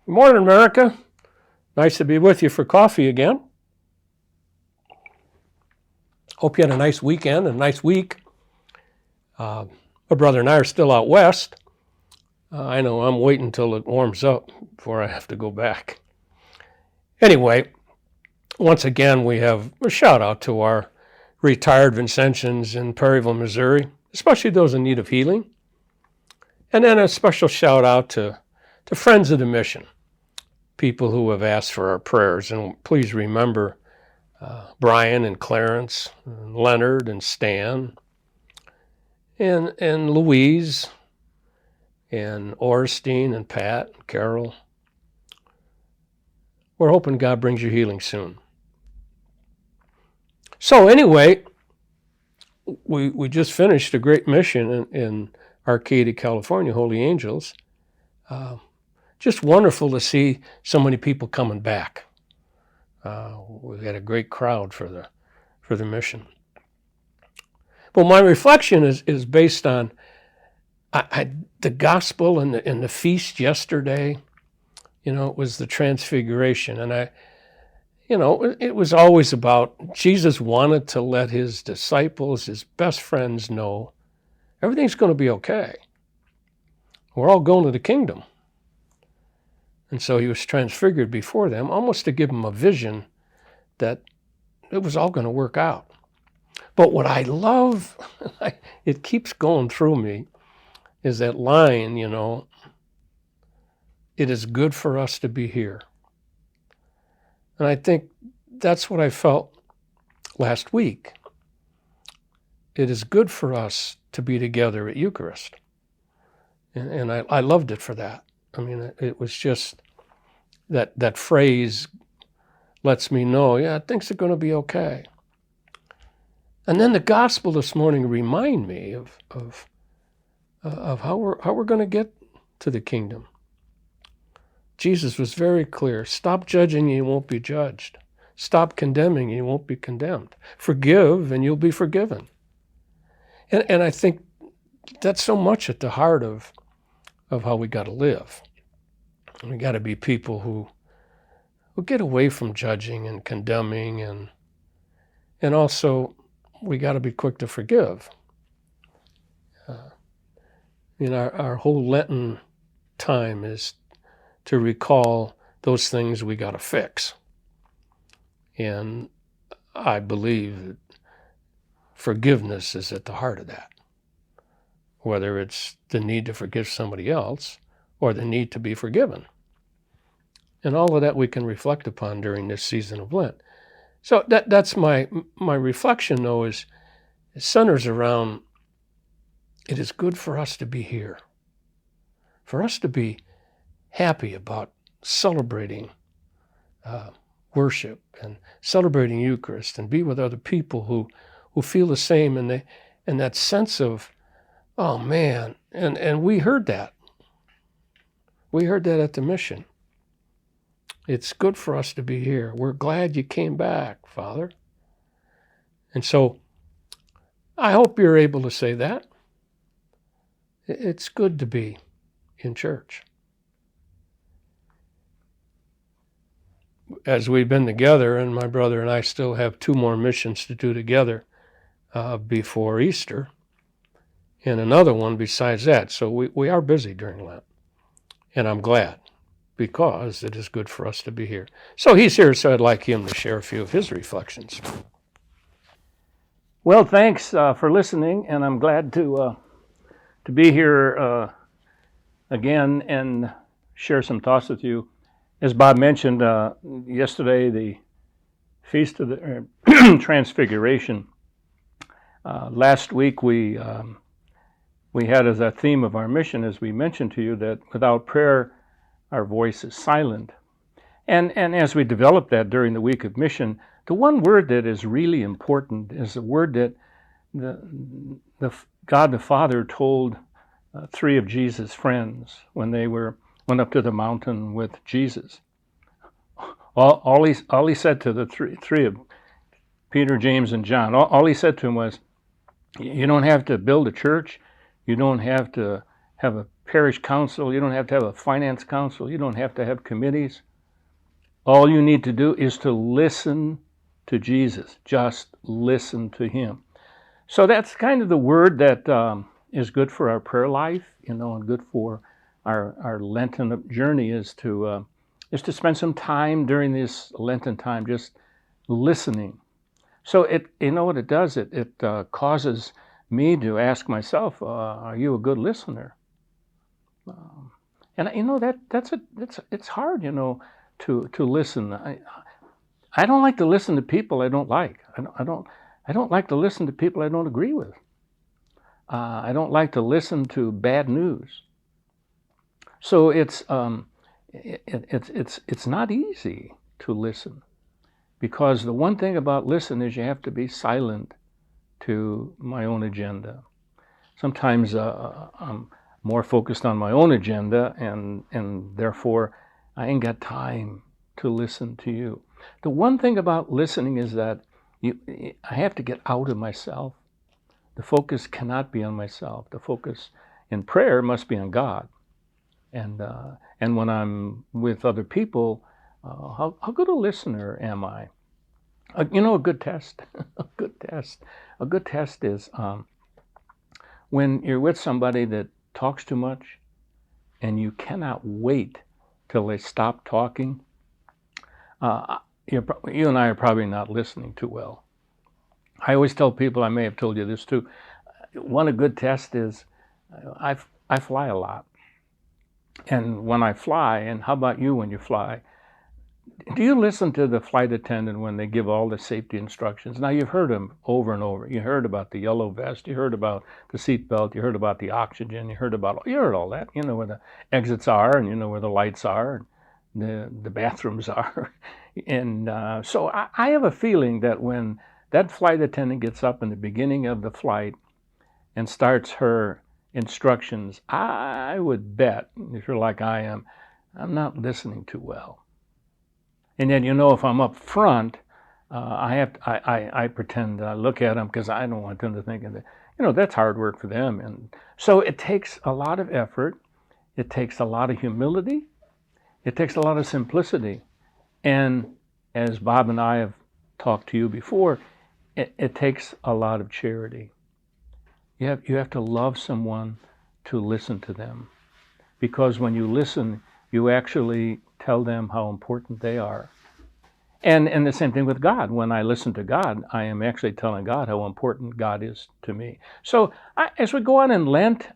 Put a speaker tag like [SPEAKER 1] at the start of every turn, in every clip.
[SPEAKER 1] Good morning, America. Nice to be with you for coffee again. Hope you had a nice weekend, a nice week. My brother and I are still out west. I know I'm waiting until it warms up before I have to go back. Anyway, once again, we have a shout out to our retired Vincentians in Perryville, Missouri, especially those in need of healing. And then a special shout out to friends of the mission, people who have asked for our prayers. And please remember Brian and Clarence, and Leonard and Stan, and Louise, and Orstein and Pat and Carol. We're hoping God brings you healing soon. So anyway, we just finished a great mission in Arcadia, California, Holy Angels. Just wonderful to see so many people coming back. We had a great crowd for the mission. Well, my reflection is based on the gospel and the feast yesterday. You know, it was the Transfiguration, and it was always about Jesus wanted to let his disciples, his best friends, know everything's going to be okay. We're all going to the kingdom. And so he was transfigured before them, almost to give them a vision that it was all going to work out. But what I love, it keeps going through me, is that line, it is good for us to be here. And I think that's what I felt last week. It is good for us to be together at Eucharist. And I loved it for that. I mean, it was just that phrase lets me know, things are going to be okay. And then the gospel this morning remind me of how we're going to get to the kingdom. Jesus was very clear. Stop judging, you won't be judged. Stop condemning, you won't be condemned. Forgive, and you'll be forgiven. And I think that's so much at the heart of how we got to live. We got to be people who get away from judging and condemning, and also we got to be quick to forgive. Our whole Lenten time is to recall those things we got to fix. And I believe that forgiveness is at the heart of that, whether it's the need to forgive somebody else or the need to be forgiven. And all of that we can reflect upon during this season of Lent. So that's my reflection, though, is it centers around it is good for us to be here, for us to be happy about celebrating worship and celebrating Eucharist and be with other people who feel the same, and that sense of, oh man, and we heard that. We heard that at the mission. It's good for us to be here. We're glad you came back, Father. And so I hope you're able to say that. It's good to be in church. As we've been together, and my brother and I still have 2 more missions to do together before Easter, and another one besides that. So we are busy during Lent. And I'm glad, because it is good for us to be here. So he's here, so I'd like him to share a few of his reflections.
[SPEAKER 2] Well, thanks for listening, and I'm glad to be here again and share some thoughts with you. As Bob mentioned yesterday, the Feast of the Transfiguration. Last week we had as a theme of our mission, as we mentioned to you, that without prayer, our voice is silent. And as we developed that during the week of mission, the one word that is really important is the word that the God the Father told 3 of Jesus' friends when they went up to the mountain with Jesus. All he said to the three of Peter, James, and John, all he said to them was, you don't have to build a church. You don't have to have a parish council. You don't have to have a finance council. You don't have to have committees. All you need to do is to listen to Jesus. Just listen to him. So that's kind of the word that is good for our prayer life, and good for our Lenten journey is to spend some time during this Lenten time just listening. So what it does? It causes me to ask myself, are you a good listener? And it's hard, to listen. I don't like to listen to people I don't like. I don't like to listen to people I don't agree with. I don't like to listen to bad news. So it's not easy to listen, because the one thing about listen is you have to be silent to my own agenda. Sometimes I'm more focused on my own agenda, and therefore I ain't got time to listen to you. The one thing about listening is that I have to get out of myself. The focus cannot be on myself. The focus in prayer must be on God. And when I'm with other people, how good a listener am I? A good test, a good test is when you're with somebody that talks too much, and you cannot wait till they stop talking. You and I are probably not listening too well. I always tell people, I may have told you this too, one a good test is I fly a lot. And when I fly, and how about you when you fly? Do you listen to the flight attendant when they give all the safety instructions? Now, you've heard them over and over. You heard about the yellow vest. You heard about the seat belt. You heard about the oxygen. You heard all that. You know where the exits are, and you know where the lights are, and the bathrooms are. And so I have a feeling that when that flight attendant gets up in the beginning of the flight and starts her instructions, I would bet, if you're like I am, I'm not listening too well. And then, if I'm up front, I pretend I look at them because I don't want them to think that, that's hard work for them. And so it takes a lot of effort. It takes a lot of humility. It takes a lot of simplicity. And as Bob and I have talked to you before, it takes a lot of charity. You have to love someone to listen to them. Because when you listen, you actually tell them how important they are. And the same thing with God. When I listen to God, I am actually telling God how important God is to me. So as we go on in Lent,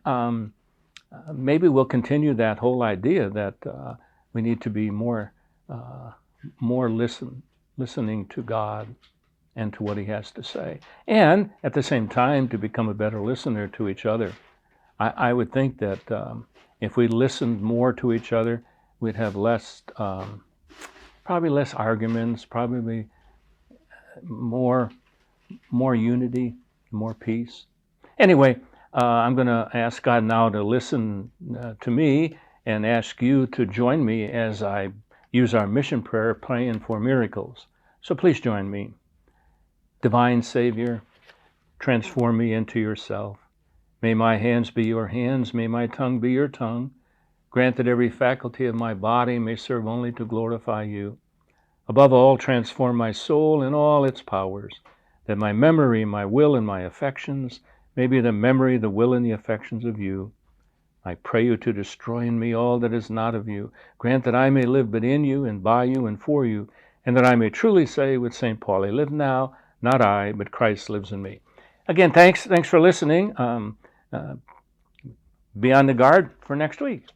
[SPEAKER 2] maybe we'll continue that whole idea that we need to be more listening to God and to what he has to say. And at the same time, to become a better listener to each other. I would think that if we listened more to each other, we'd have probably less arguments, probably more unity, more peace. Anyway, I'm going to ask God now to listen to me and ask you to join me as I use our mission prayer, praying for miracles. So please join me. Divine Savior, transform me into yourself. May my hands be your hands, may my tongue be your tongue. Grant that every faculty of my body may serve only to glorify you. Above all, transform my soul and all its powers, that my memory, my will, and my affections may be the memory, the will, and the affections of you. I pray you to destroy in me all that is not of you. Grant that I may live but in you and by you and for you, and that I may truly say with St. Paul, I live now, not I, but Christ lives in me. Again, thanks for listening. Be on the guard for next week.